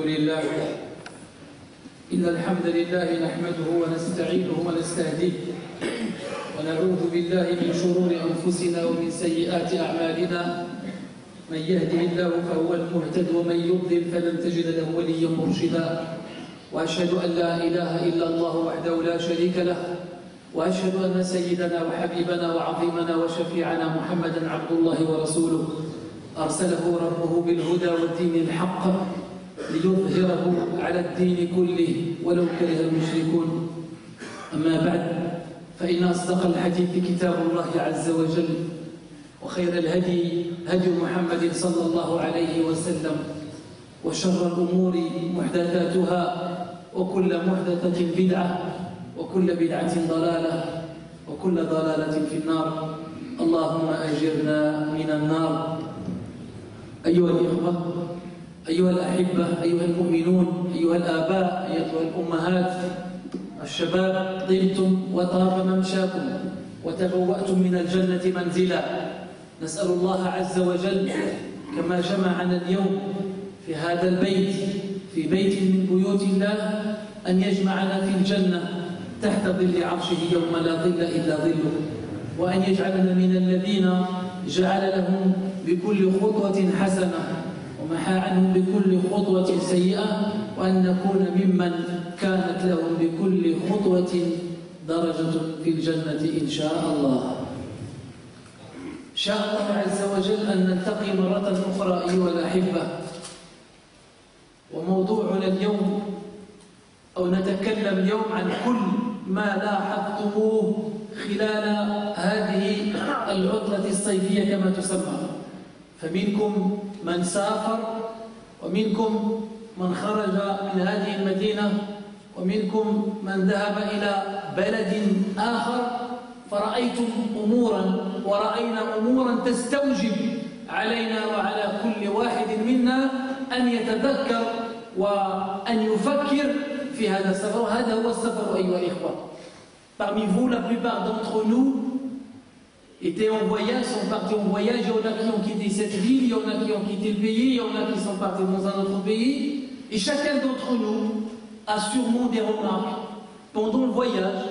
لله إن الحمد لله نحمده ونستعينه ونستهديه ونعوذ بالله من شرور أنفسنا ومن سيئات أعمالنا من يهده الله فهو المهتد ومن يضلل فلن تجد له وليا مرشدا وأشهد أن لا إله إلا الله وحده لا شريك له وأشهد أن سيدنا وحبيبنا وعظيمنا وشفيعنا محمدا عبد الله ورسوله أرسله ربه بالهدى والدين الحق ليظهره على الدين كله ولو كره المشركون. أما بعد فإن أصدق الحديث كتاب الله عز وجل وخير الهدي هدي محمد صلى الله عليه وسلم وشر الأمور محدثاتها وكل محدثة بدعة وكل بدعة ضلالة وكل ضلالة في النار. اللهم أجرنا من النار. أيها الإخوة، أيها الأحبة، أيها المؤمنون، أيها الآباء، أيها الأمهات، الشباب، طبتم وطاب ممشاكم وتبوأتم من الجنة منزلا. نسأل الله عز وجل كما جمعنا اليوم في هذا البيت في بيت من بيوت الله أن يجمعنا في الجنة تحت ظل عرشه يوم لا ظل إلا ظله، وأن يجعلنا من الذين جعل لهم بكل خطوة حسنة ومحى عنهم بكل خطوة سيئة، وأن نكون ممن كانت لهم بكل خطوة درجة في الجنة إن شاء الله. شاء الله عز وجل أن نلتقي مرة أخرى أيها الأحبة، وموضوعنا اليوم أو نتكلم اليوم عن كل ما لاحظتموه خلال هذه العطلة الصيفية كما تسمى. فمنكم من سافر، ومنكم من خرج من هذه المدينة، ومنكم من ذهب إلى بلد آخر، فرأيتم أمورا ورأينا أمورا تستوجب علينا وعلى كل واحد منا أن يتذكر وأن يفكر في هذا السفر. وهذا هو السفر أيها الإخوة. Parmi vous, la plupart d'entre nous étaient en voyage, sont partis en voyage. Il y en a qui ont quitté cette ville, il y en a qui ont quitté le pays, il y en a qui sont partis dans un autre pays. Et chacun d'entre nous a sûrement des remarques pendant le voyage,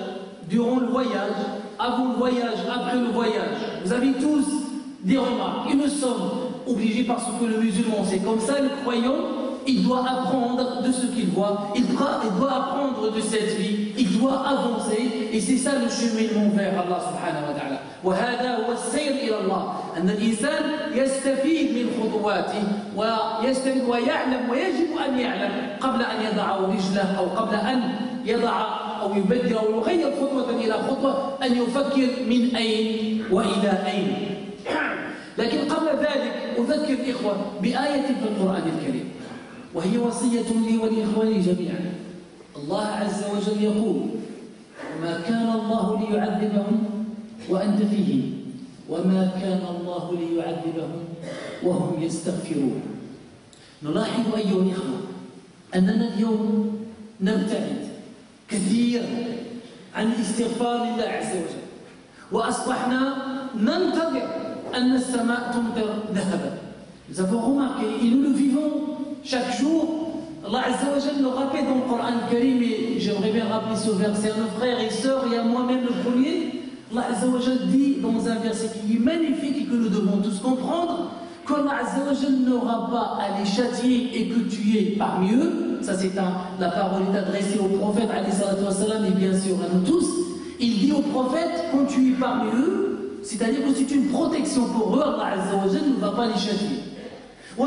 durant le voyage, avant le voyage, après le voyage. Vous avez tous des remarques. Et nous sommes obligés, parce que le musulman c'est comme ça, le croyant, il doit apprendre de ce qu'il voit, il doit apprendre de cette vie, il doit avancer, et c'est ça le cheminement vers Allah subhanahu wa ta'ala. وهذا هو السير إلى الله، أن الإنسان يستفيد من خطواته ويستفيد ويعلم، ويجب أن يعلم قبل أن يضع رجله أو قبل أن يضع أو يبدل أو يغير خطوة إلى خطوة أن يفكر من أين وإلى أين. لكن قبل ذلك أذكر الإخوة بآية في القرآن الكريم، وهي وصية لي ولإخواني جميعا. الله عز وجل يقول: وما كان الله ليعذبهم وأنت فيهم وما كان الله ليعذبهم وهم يستغفرون. نلاحظ أيها الإخوة أننا اليوم نبتعد كثيرا عن الاستغفار لله عز وجل، وأصبحنا ننتظر أن السماء تمطر ذهبا. Nous avons remarqué, et nous le vivons chaque jour. Allah Azza wa Jalla nous rappelle dans le Coran Karim, et j'aimerais bien rappeler ce verset à nos frères et sœurs et à moi-même le premier. Allah Azza wa Jalla dit dans un verset qui est magnifique et que nous devons tous comprendre, qu'Allah Azza wa Jalla n'aura pas à les châtier et que tu es parmi eux. Ça c'est la parole est adressée au prophète alayhi salatu wa salam, et bien sûr à nous tous. Il dit au prophète, quand tu es parmi eux, c'est-à-dire que c'est une protection pour eux, Allah Azza wa Jalla ne va pas les châtier. Et un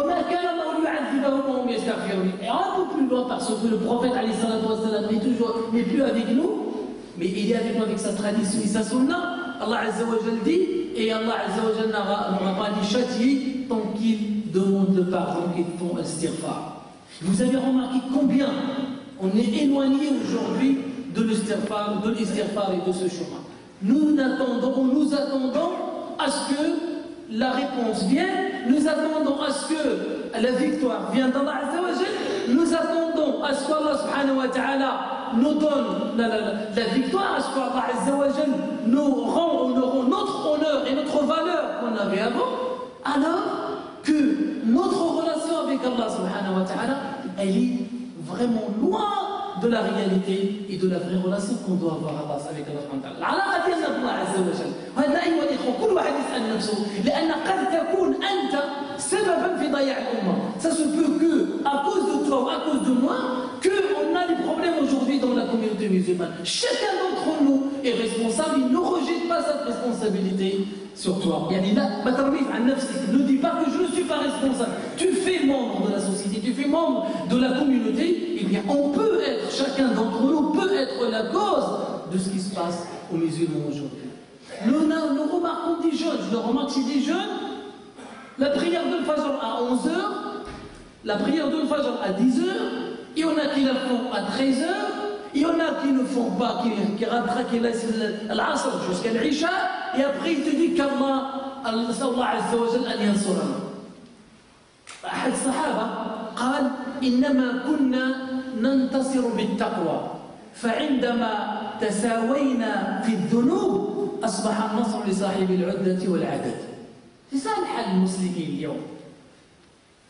peu plus loin, parce que le prophète n'est plus avec nous, mais il est avec nous avec sa tradition et sa sunna. Allah Azza wa Jalla dit, et Allah Azza wa Jalla n'aura pas les châtier tant qu'ils demandent le pardon, qu'ils font istighfar. Vous avez remarqué combien on est éloigné aujourd'hui de l'istighfar et de ce chemin. Nous attendons à ce que la réponse vienne, nous attendons à ce que la victoire vienne d'Allah Azza wa Jalla, nous attendons à ce qu'Allah subhanahu wa ta'ala nous donne la victoire, à ce qu'Allah Azza wa Jalla nous rend notre honneur et notre valeur qu'on avait avant, alors que notre relation avec Allah subhanahu wa ta'ala elle est vraiment loin de la réalité et de la vraie relation qu'on doit avoir avec Allah subhanahu wa ta'ala. العلاقة ديالنا بالله عز وجل، وهذا أيها الإخوة كل واحد يسأل نفسه، لأن قد تكون أنت سببا في ضياع الأمة. Ça se peut que à cause de toi ou à cause de moi, qu'on a des problèmes aujourd'hui dans la communauté musulmane. Chacun d'entre nous est responsable, il ne rejette pas cette responsabilité sur toi. Yani là, ne dis pas que je ne suis pas responsable. Tu fais membre de la société, tu fais membre de la communauté, eh bien on peut être, chacun d'entre nous peut être la cause de ce qui se passe aux musulmans aujourd'hui. Nous remarquons des jeunes, je le remarque chez des jeunes, la prière de Fajr à 11h, la prière de Fajr à 10h, il y en a qui la font à 13h, il y en a qui ne font pas, qui laissent l'Asr jusqu'à l'Isha, et après il te dit qu'Allah Azza wa Jal an yansurana. أحد الصحابة قال إنما كنا ننتصر بالتقوى فعندما تساوينا في الذنوب أصبح النصر لصاحب العدة والعدد. C'est ça le حال المسلمين اليوم.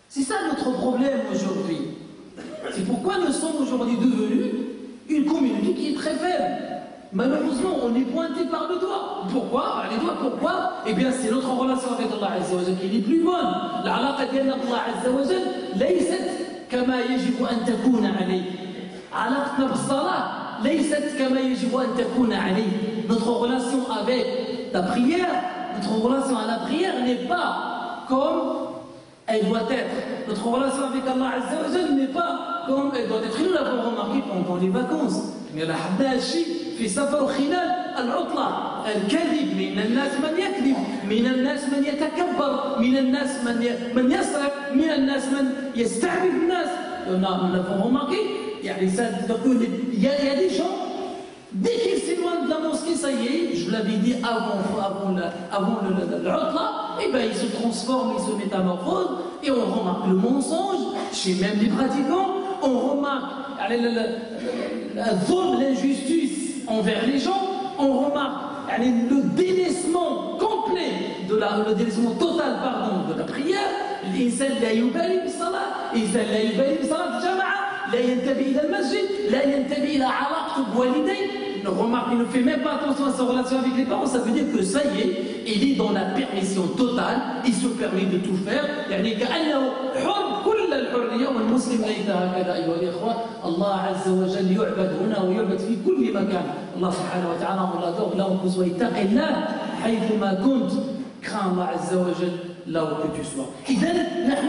C'est ça notre problème aujourd'hui. C'est pourquoi nous sommes aujourd'hui devenus une communauté qui est très faible. Malheureusement, on est pointé par le doigt. Pourquoi? Les doigts, pourquoi? Eh bien, c'est notre relation avec Allah Azza wa Jal qui est plus bonne. العلاقة ديالنا بالله عز وجل ليست كما يجب أن تكون عليه. علاقتنا بالصلاة ليست كما يجب أن تكون عليه. Notre relation avec la prière, notre relation à la prière n'est pas comme elle doit être. Notre relation avec Allah Azza wa Jal n'est pas comme elle doit être. Nous l'avons remarqué pendant les vacances. Mais la حدها الشيء في سفر خلال العطلة الكذب من الناس من يكذب من الناس من يتكبر من الناس من يسرق من الناس من يستعبد الناس. Nous l'avons remarqué. Il y a des gens, dès qu'ils s'éloignent de la mosquée, ça y est, je l'avais dit avant l'utla, et ben ils se transforment, ils se métamorphosent, et on remarque le mensonge chez même les pratiquants, on remarque l'injustice envers les gens, on remarque le délaissement complet, le délaissement total de la prière. الإنسان لا يبالي بالصلاة، الإنسان لا يبالي بصلاة الجماعة، لا ينتبه إلى المسجد، لا ينتبه إلى علاقته بوالديه. Remarque, il ne fait même pas attention à sa relation avec les parents, ça veut dire que ça y est, il est dans la permission totale, il se permet de tout faire. يعني كأنه حر كل الحرية والمسلم ليس هكذا أيها الإخوة. الله عز وجل يعبد هنا ويعبد في كل مكان. الله سبحانه وتعالى on l'adore là où tu sois. اتق الله حيثما كنت. Crains Allah Azza wa Jal là où que tu sois. إذا نحن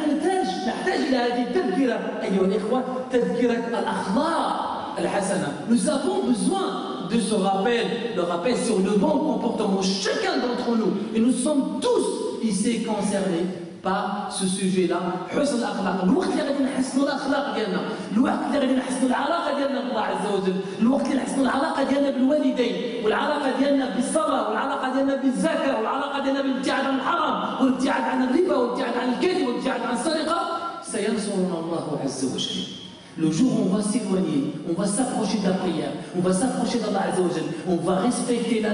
نحتاج إلى هذه التذكرة أيها الإخوة، تذكرة الأخلاق الحسنة. Nous avons besoin de ce rappel, le rappel sur le bon comportement, chacun d'entre nous, et nous sommes tous ici concernés par ce sujet-là. حسن الأخلاق، الوقت اللي غادي نحسنوا الأخلاق ديالنا، الوقت اللي غادي نحسنوا العلاقة ديالنا بالله عز وجل، الوقت اللي نحسنوا العلاقة ديالنا بالوالدين، والعلاقة ديالنا بالصلاة، والعلاقة ديالنا بالزكاة، والعلاقة ديالنا بالابتعاد عن الحرام، والابتعاد عن الربا، والابتعاد عن الكذب، والابتعاد عن السرقة، سينصرنا الله عز وجل. Le jour où on va s'éloigner, on va s'approcher de la prière, on va s'approcher d'Allah Azza wa Jal, on va respecter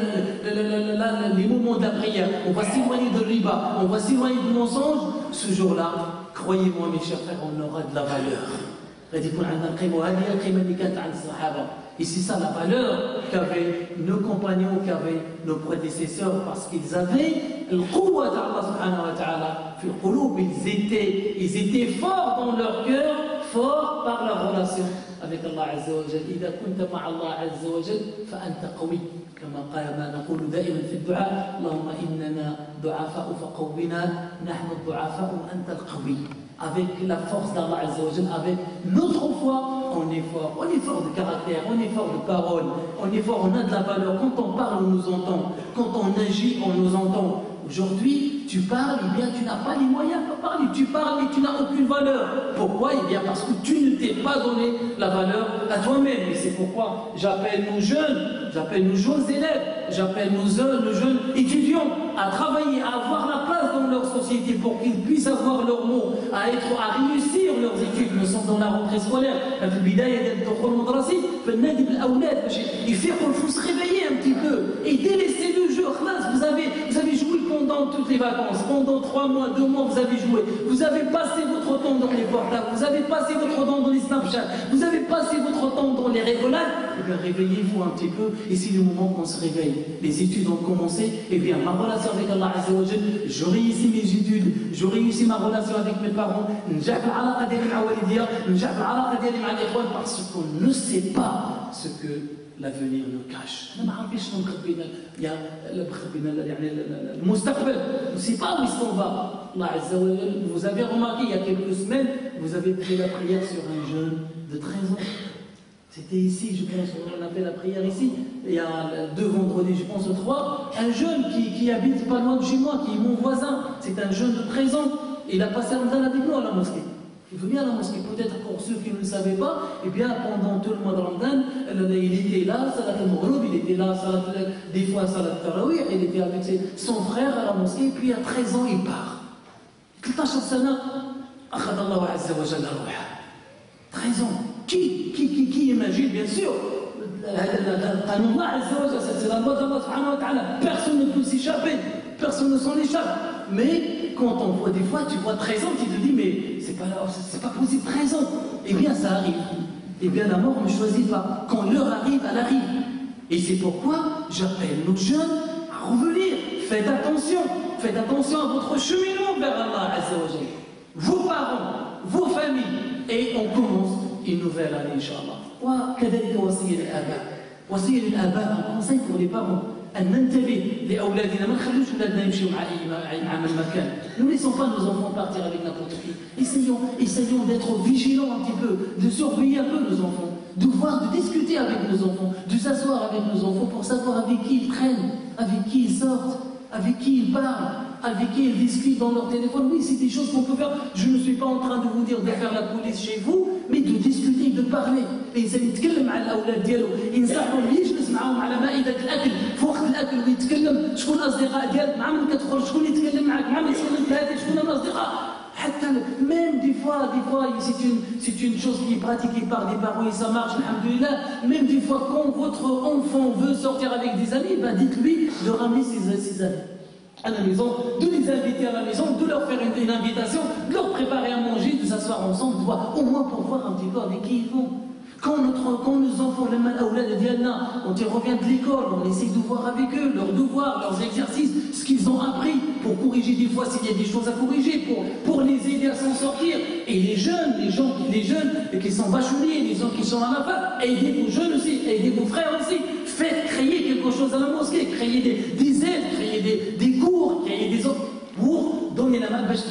les moments de la prière, on va s'éloigner de riba, on va s'éloigner du mensonge, ce jour-là, croyez-moi mes chers frères, on aura de la valeur. Et c'est ça la valeur qu'avaient nos compagnons, qu'avaient nos prédécesseurs, parce qu'ils avaient le quwwat Allah subhanahu wa ta'ala fi al-qulub, ils étaient forts dans leur cœur, forts par leur relation avec Allah Azza wa Jal. إذا كنت مع الله عز وجل فأنت قوي، كما قال ما نقول دائما في الدعاء اللهم إننا ضعفاء فقونا، نحن الضعفاء وأنت القوي. Avec la force d'Allah Azza wa Jal, avec notre foi, on est fort de caractère, on est fort de parole, on est fort, on a de la valeur. Quand on parle, on nous entend, quand on agit, on nous entend. Aujourd'hui, tu parles, eh bien tu n'as pas les moyens de parler, tu parles mais tu n'as aucune valeur. Pourquoi? Eh bien parce que tu ne t'es pas donné la valeur à toi-même. Et c'est pourquoi j'appelle nos jeunes élèves, j'appelle nos jeunes étudiants à travailler, à avoir la place dans leur société pour qu'ils puissent avoir leur mot, à réussir leurs études. Nous sommes dans la rentrée scolaire. Il faut se réveiller un petit peu et délaisser le jeu. Vous avez joué pendant pendant toutes les vacances, pendant 3 mois, 2 mois, vous avez joué, vous avez passé votre temps dans les portables, vous avez passé votre temps dans les Snapchat, vous avez passé votre temps dans les rigolades, eh bien réveillez-vous un petit peu, et c'est le moment qu'on se réveille. Les études ont commencé, eh bien ma relation avec Allah Azza wa Jal, je réussis mes études, je réussis ma relation avec mes parents, parce qu'on ne sait pas ce que l'avenir nous cache. On ne sait pas où est-ce qu'on va. Vous avez remarqué il y a quelques semaines, vous avez pris la prière sur un jeune de 13 ans. C'était ici, je pense, on a fait la prière ici, il y a 2 vendredis, je pense 3, un jeune qui habite pas loin de chez moi, qui est mon voisin, c'est un jeune de 13 ans, et il a passé Ramadan avec nous à la mosquée. Il venait à la mosquée, peut-être pour ceux qui ne le savaient pas, et bien pendant tout le mois de Ramadan, il était là, Salat al-Maghrib, il était là, des fois Salat al-Tarawih, il était avec son frère à la mosquée, et puis à 13 ans, il part. 13 سنة أخذ الله عز وجل روحه. 13 ans. Qui imagine, bien sûr, c'est la loi d'Allah subhanahu wa ta'ala. Personne ne peut s'échapper, personne ne s'en échappe. Mais quand on voit des fois, tu vois 13 ans, tu te dis, mais c'est pas possible, 13 ans. Eh bien, ça arrive. Eh bien, la mort ne choisit pas. Quand l'heure arrive, elle arrive. Et c'est pourquoi j'appelle nos jeunes à revenir. Faites attention à votre cheminement vers Allah Azza wa Jalla. Vos parents, vos familles, et on commence une nouvelle année, Inch'Allah. وكذلك وصية للآباء un conseil pour les parents أن ننتبه لأولادنا ما نخلوش أولادنا يمشيوا مع من مكان. Ne laissons pas nos enfants partir avec n'importe qui. Essayons d'être vigilants un petit peu, de surveiller un peu nos enfants, de discuter avec nos enfants, de s'asseoir avec nos enfants pour savoir avec qui ils traînent, avec qui ils sortent, avec qui ils parlent, avec qui ils discutent dans leur téléphone. Oui, c'est des choses qu'on peut faire. Je ne suis pas en train de vous dire de faire la police chez vous, mais de discuter, de parler. الإنسان يتكلم مع الأولاد ديالو، ينصحهم يجلس معهم على مائدة الأكل، في وقت الأكل ويتكلم شكون الأصدقاء ديالك، مع من كتخرج شكون يتكلم معك، مع من تكلم في هذه شكون الأصدقاء. حتى même des fois c'est une chose qui est pratiquée par des parents et ça marche, alhamdoulilah. Même des fois quand votre enfant veut sortir avec des amis, ben dites-lui de ramener ses amis à la maison, de les inviter à la maison, de leur faire une invitation, de leur préparer à manger, de s'asseoir ensemble, au moins pour voir un petit peu avec qui ils vont. Quand nos enfants, quand ils reviennent de l'école, on essaie de voir avec eux leurs devoirs, leurs exercices, ce qu'ils ont appris, pour corriger des fois s'il y a des choses à corriger, pour les aider à s'en sortir. Et les jeunes qui sont bacheliers, les gens qui sont à la fac, aidez vos jeunes aussi, aidez vos frères aussi. Faites créer quelque chose à la mosquée, créer des aides, créer des cours, créer des autres. Pour donner la main, parce que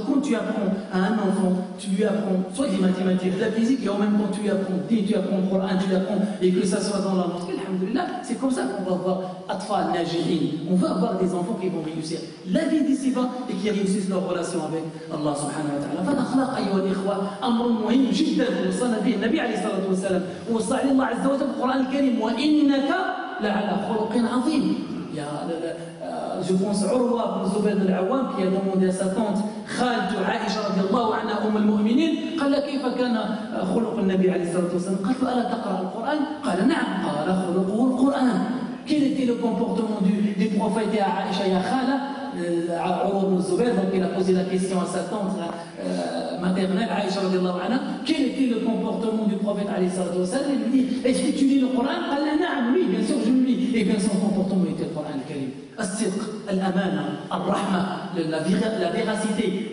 quand tu apprends à un enfant, tu lui apprends soit des mathématiques, de la physique, et en même temps tu apprends le Coran, tu apprends, et que ça soit dans la mosquée, alhamdoulilah, c'est comme ça qu'on va avoir atfal, najirin, on va avoir des enfants qui vont réussir la vie d'ici-bas et qui réussissent leur relation avec Allah subhanahu wa ta'ala. فالأخلاق أيها الإخوة أمر مهم جدا وصلنا به النبي عليه الصلاة والسلام ووصى الله عز وجل في القرآن الكريم وإنك لعلى خلق عظيم. Je pense Urwa ibn Zubayr al-Awwam qui a demandé à sa tante Khaltu Aïcha radiallahu anha al-Mu'minin قال كيف كان خلق النبي عليه الصلاة والسلام قالت ألا تقرأ القرآن قال نعم قال خلقه القرآن. Quel était le comportement du prophète à Aïcha ya Khala Urwa ibn Zubayr, donc il a posé la question à sa tante maternelle Aïcha radiallahu anha, quel était le comportement du prophète alayhi salatu wa sallam? Il lui dit, est-ce que tu lis le Coran? قال نعم, oui, bien sûr je le lis. Et bien son comportement était le Coran al-Karim. الصدق, الأمانة, الرحمة, la véracité,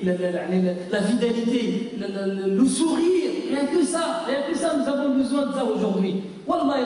la fidélité, le sourire, rien que ça, nous avons besoin de ça aujourd'hui. Wallahi,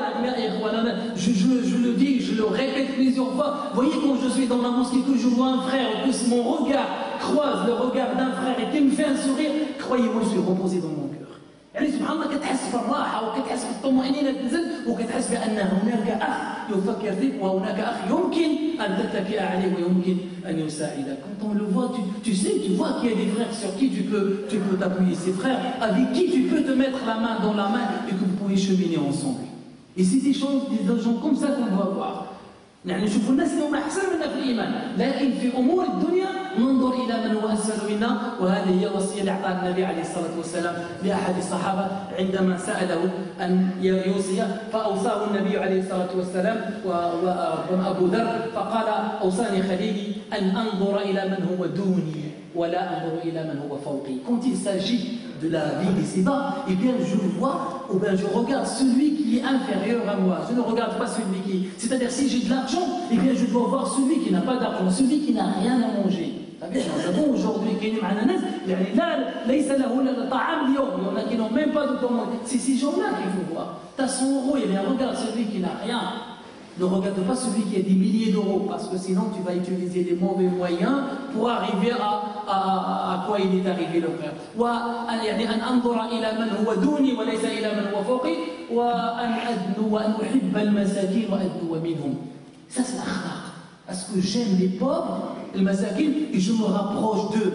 je le dis, je le répète plusieurs fois. Voyez, quand je suis dans la mosquée, que je vois un frère, que mon regard croise le regard d'un frère et qu'il me fait un sourire, croyez-moi, je suis reposé dans mon cœur. يعني سبحان الله كتحس بالراحة وكتحس بالطمأنينة تنزل وكتحس بأن هناك أخ يفكر فيك وهناك أخ يمكن أن تتكئ عليه ويمكن أن يساعدك. Quand on le voit, tu sais, tu vois qu'il y a des frères sur qui tu peux t'appuyer, ces frères avec qui tu peux te mettre la main dans la main et que vous pouvez cheminer ensemble. Et c'est des gens comme ça qu'on doit voir. يعني نشوف الناس اللي هم أحسن منا في الإيمان، لكن في أمور الدنيا ننظر إلى من هو أسفل منا. وهذه هي الوصية اللي أعطاها النبي عليه الصلاة والسلام لأحد الصحابة عندما سأله أن يوصي، فأوصاه النبي عليه الصلاة والسلام وأبو ذر فقال: أوصاني خليلي أن أنظر إلى من هو دوني ولا أنظر إلى من هو فوقي. Quand il s'agit de la vie d'ici-bas, eh bien je vois, ou bien je regarde celui qui est inférieur à moi. Je ne regarde pas celui qui... C'est-à-dire si j'ai de l'argent, eh bien je dois voir celui qui n'a pas d'argent, celui qui n'a rien à manger. Nous avons aujourd'hui qui n'ont même pas de commande. C'est ces gens-là qu'il faut voir. Tu as 100 euros, eh bien regarde celui qui n'a rien. Ne regarde pas celui qui a des milliers d'euros, parce que sinon tu vas utiliser des mauvais moyens pour arriver à quoi il est arrivé le frère. يعني أن أنظر إلى من هو دوني وليس إلى من هو فوقي وأن أدنو وأن أحب المساكين وأدنو منهم. Ça c'est l'akhlaq. Parce que j'aime les pauvres, les masakin, et je me rapproche d'eux.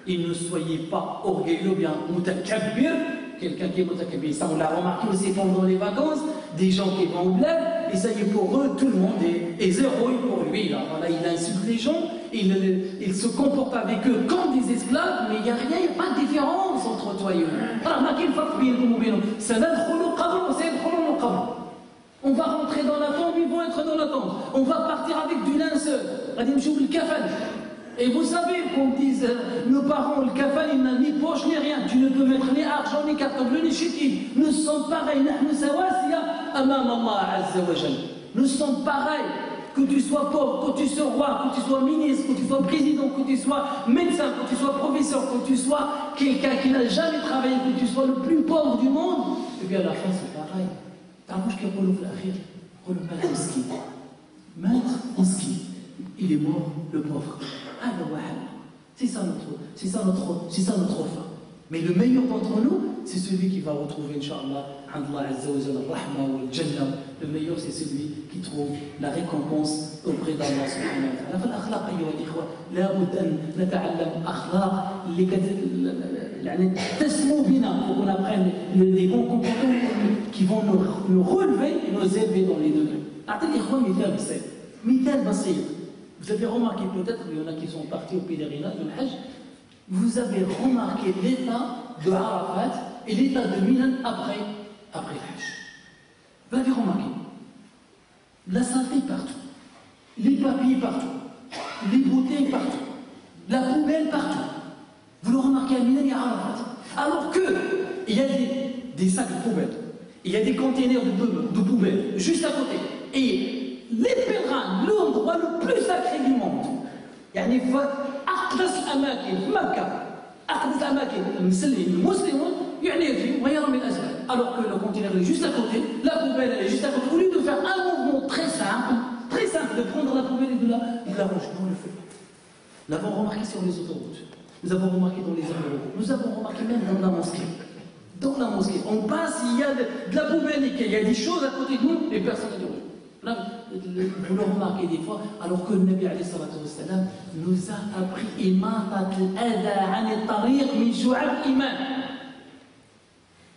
Et ne soyez pas orgueilleux, bien mutakabbir. Quelqu'un qui est mutakabbir, ça on l'a remarqué aussi pendant les vacances, des gens qui vont au bled, et ça y est pour eux, tout le monde est zéro pour lui. Là. Voilà, il insulte les gens, il se comporte avec eux comme des esclaves, mais il n'y a rien, il n'y a pas de différence entre toi et eux. On va rentrer dans la tombe, ils vont être dans la tombe. On va partir avec du linceul. Et vous savez, comme disent nos parents, le kafan, il n'a ni poche ni rien. Tu ne peux mettre ni argent, ni carte bleue, ni chétine. Nous sommes pareils. Nous sommes pareils. Que tu sois pauvre, que tu sois roi, que tu sois ministre, que tu sois président, que tu sois médecin, que tu sois professeur, que tu sois quelqu'un qui n'a jamais travaillé, que tu sois le plus pauvre du monde, et bien à la fin c'est pareil. Maître Miski, il est mort, le pauvre. C'est ça notre fin. Mais le meilleur d'entre nous, c'est celui qui va retrouver, Inch'Allah, Allah Azza wa Jalla, Rahma wa Jannah. Le meilleur, c'est celui qui trouve la récompense auprès d'Allah subhanahu wa ta'ala. فالأخلاق أيها الإخوة لابد أن نتعلم أخلاق اللي تسمو بنا pour qu'on apprenne les bons comportements qui vont nous relever et nous élever dans les degrés. أعطي الإخوة مثال بسيط. مثال بسيط. Vous avez remarqué peut-être, il y en a qui sont partis au pèlerinage de l'Hajj, vous avez remarqué l'état de Arafat et l'état de Minan après le Hajj. Vous l'avez remarqué. La saleté partout, les papiers partout, les bouteilles partout, la poubelle partout. Vous le remarquez à Minan et à Arafat. Alors qu'il y a des sacs de poubelle, il y a des containers de poubelle juste à côté. Et les pèlerins, l'endroit le plus sacré du monde. يعني أقدس الأماكن في مكة، أقدس الأماكن المسلمون يعني يجي ويرمي الأزبال. Alors que le conteneur est juste à côté, la poubelle est juste à côté. Au lieu de faire un mouvement très simple de prendre la poubelle et de la ranger, on le fait. Nous l'avons remarqué sur les autoroutes, nous avons remarqué dans les aéroports, nous avons remarqué même dans la mosquée. Dans la mosquée, on passe, il y a de la poubelle, il y a des choses à côté de nous et personne ne dit. Là, vous le remarquez des fois, alors que le Nabi alayhi salatu wassalam nous a appris imatat al-adha an al-tariq min shu'ab al-iman.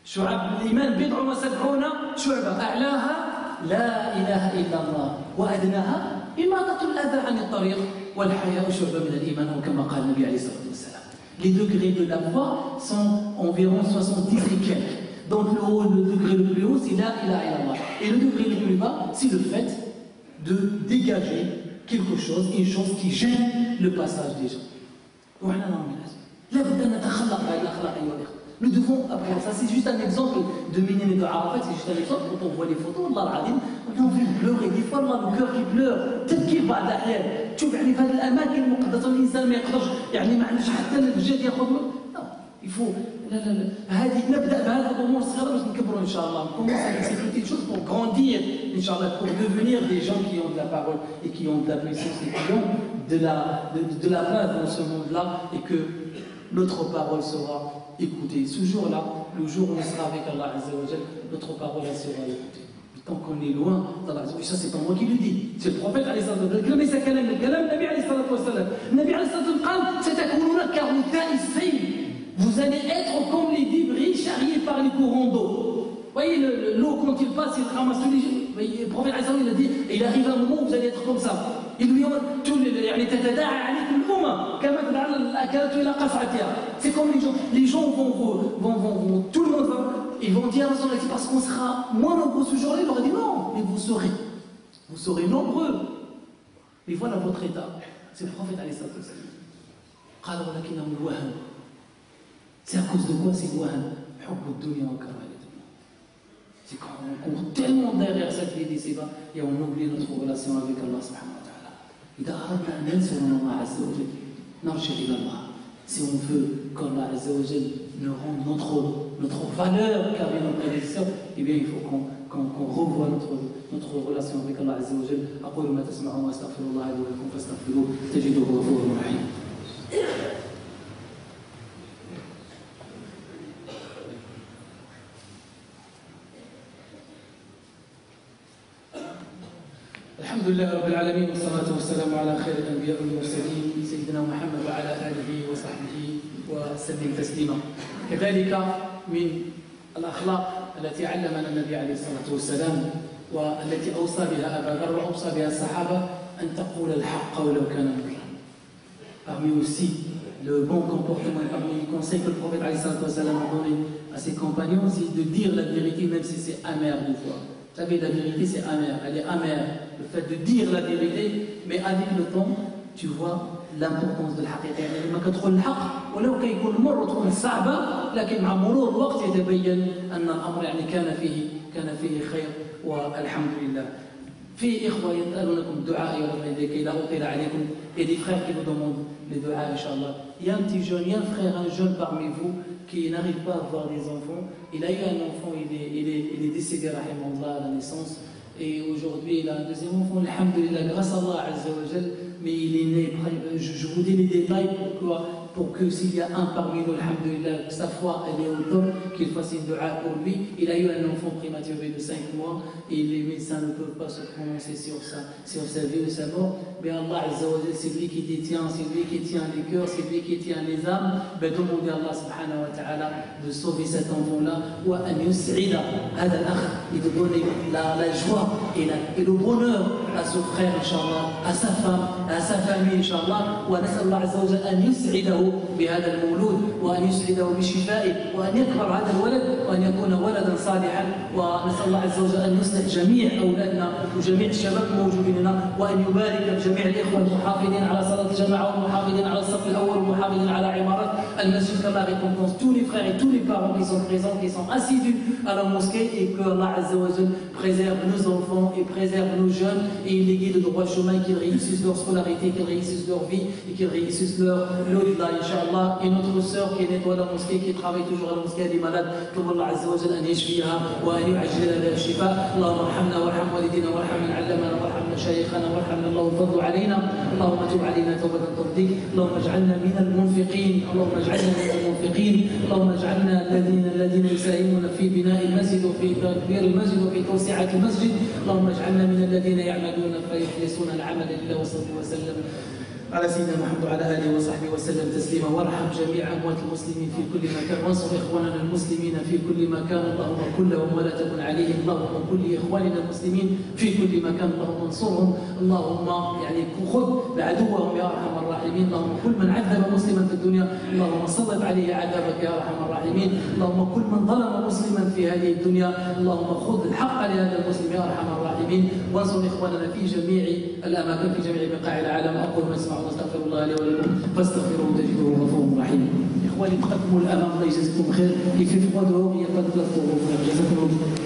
Shu'ab al-iman bid'u wa sab'una shu'ba a'laha la ilaha illa Allah wa adnaha imatat al-adha an al-tariq wal haya'u shu'ba min al-iman kama qala Nabi alayhi salatu wassalam. Les degrés de la foi sont environ 70 et quelques. Donc le degré le plus haut, c'est la ilaha illallah. Et le degré le plus bas, c'est le fait de dégager quelque chose, une chose qui gêne le passage des gens. Nous devons apprendre ça. C'est juste un exemple de Minan et de Arafat, c'est juste un exemple. Quand on voit les photos, Allah al-Adim, on a envie de pleurer. Des fois, Allah, le cœur qui pleure. تبكي بعض الأحيان. تشوف يعني في هذه الأماكن المقدسة الإنسان ما يقدرش يعني ما عندوش حتى الجهد ياخذ. Il faut. هذه نبدأ بهذه الأمور الصغيرة باش نكبروا إن شاء الله. On commence avec ces petites choses pour grandir, Inch'Allah, pour devenir des gens qui ont de la parole et qui ont de la puissance et qui ont de la place dans ce monde-là et que notre parole sera écoutée. Ce jour-là, le jour où on sera avec Allah Azza wa Jal, notre parole sera écoutée. Tant qu'on est loin d'Allah Azza wa Jal, ça c'est pas moi qui le dis, c'est le prophète alayhi salatu wa sallam. ليس كلام النبي عليه الصلاة والسلام. النبي عليه الصلاة والسلام قال ستكونون كغثاء السيل. Vous allez être comme les débris charriés par les courants d'eau. Vous voyez, l'eau quand il passe, il ramasse tous les jours. Mais le prophète il a dit, il arrive un moment où vous allez être comme ça. Il lui dit, c'est comme les gens vont, tout le monde va, ils vont dire parce qu'on sera moins nombreux ce jour-là, il leur dit non, mais vous serez nombreux. Mais voilà votre état. C'est le prophète alayhi salatu wassalam. C'est à cause de quoi c'est wahan? C'est quand on court tellement derrière cette vie d'ici-bas et on oublie notre relation avec Allah subhanahu wa ta'ala. إذا أردنا أن ننصر الله عز وجل نرجع إلى الله. Si on veut qu'Allah azza wa jal nous rende notre valeur qu'a vu notre prédécesseur, eh bien il faut qu'on revoie notre relation avec Allah azza wa jal. أقول ما تسمعون وأستغفر الله لي ولكم فاستغفروه تجدوه غفورا رحيما. الحمد لله رب العالمين والصلاة والسلام على خير الأنبياء والمرسلين سيدنا محمد وعلى آله وصحبه وسلم تسليما. كذلك من الأخلاق التي علمنا النبي عليه الصلاة والسلام والتي أوصى بها أبا ذر وأوصى بها الصحابة أن تقول الحق ولو كان مرا. Parmi aussi le bon comportement et parmi les conseils que le prophète عليه الصلاة والسلام a donné à ses compagnons, c'est de dire la vérité même si c'est amer des fois. Vous savez, la vérité c'est amer, elle est amère. Le fait de dire la vérité, mais avec le temps, tu vois l'importance de الحقيقة. يعني لما كتقول الحق ولو كيكون مر وتكون صعبة، لكن مع مرور الوقت يتبين أن الأمر يعني كان فيه خير والحمد لله. في إخوة يسألونكم الدعاء يوم العيد كي لا أطيل عليكم. Il y a des frères qui vous demandent les du'as, Inch'Allah. Il y a un petit jeune, il y a un frère, un jeune parmi vous qui n'arrive pas à avoir des enfants. Il a eu un enfant, il est décédé, rahimahullah, à la naissance. Et aujourd'hui, il a un deuxième enfant, alhamdulillah, grâce à Allah, azza wa jal. Mais il est né, je vous dis les détails pour que s'il y a un parmi nous, alhamdulillah, sa foi elle est au top, qu'il fasse une dua pour lui. Il a eu un enfant prématuré de 5 mois et les médecins ne peuvent pas se prononcer sur sa vie ou sa mort. Mais Allah azza wa jal, c'est lui qui détient, c'est lui qui tient les cœurs, c'est lui qui tient les âmes. Ben, demandez à Allah subhanahu wa ta'ala de sauver cet enfant-là ou à yus'ida hada al-akh, et de donner la joie et le bonheur à ce frère, Inch'Allah, à sa femme, à sa famille, Inch'Allah. ونسأل الله عز وجل أن يسعده بهذا المولود وأن يسعده بشفائه وأن يكبر هذا الولد وأن يكون ولدا صالحا. ونسأل الله عز وجل أن يصلح جميع أولادنا وجميع الشباب الموجودين هنا وأن يبارك لجميع الإخوة المحافظين على صلاة الجماعة والمحافظين على الصف الأول والمحافظين على عمارات المسجد. qu'Allah récompense tous les frères et tous les parents qui sont présents, qui sont assidus à la mosquée, et que Allah azza wa jal préserve nos enfants et préserve nos jeunes et il les guide de droit chemin, qu'ils réussissent leur scolarité, qu'ils réussissent leur vie et qu'ils réussissent leur au-delà, Inch'Allah. Et notre sœur qui nettoie la mosquée, qui travaille toujours à la mosquée, elle est malade, que Allah azza wa jal an yashfiha wa an yu'ajjila laha al-shifa. Allahumma arhamna warham walidina warham man 'allamana warham mashayikhana warhamna Allahu fadlu alayna. Allahumma tub alayna tawbatan turdik. Allahumma ij'alna min al-munfiqin. Allahumma ij'alna min al-munfiqin. Allahumma ij'alna الذين يساهمون في بناء المسجد وفي تكبير المسجد وفي توسعة المسجد. اللهم اجعلنا من الذين يعملون فيخلصون العمل لله. وصلى وسلم على سيدنا محمد وعلى آله وصحبه وسلم تسليما. وارحم جميع أموات المسلمين في كل مكان وانصر إخواننا المسلمين في كل مكان. اللهم كن لهم ولا تكن عليهم. اللهم كن لإخواننا المسلمين في كل مكان. اللهم انصرهم. اللهم يعني خذ بعدوهم يا أرحم الراحمين. اللهم كل من عذب مسلما في الدنيا اللهم سلط عليه عذابك يا أرحم الراحمين. اللهم كل من ظلم مسلما في هذه الدنيا اللهم خذ الحق لهذا المسلم يا أرحم الراحمين. وانصر إخواننا في جميع الأماكن في جميع بقاع العالم. أقول ما اسمعون واستغفر الله لي ولكم فاستغفروه تجدوه غفورا رحيما. إخواني تقدموا الأمام الله يجزيكم خير. Il fait froid dehors, il n'y a pas de place pour vous. جزاكم الله.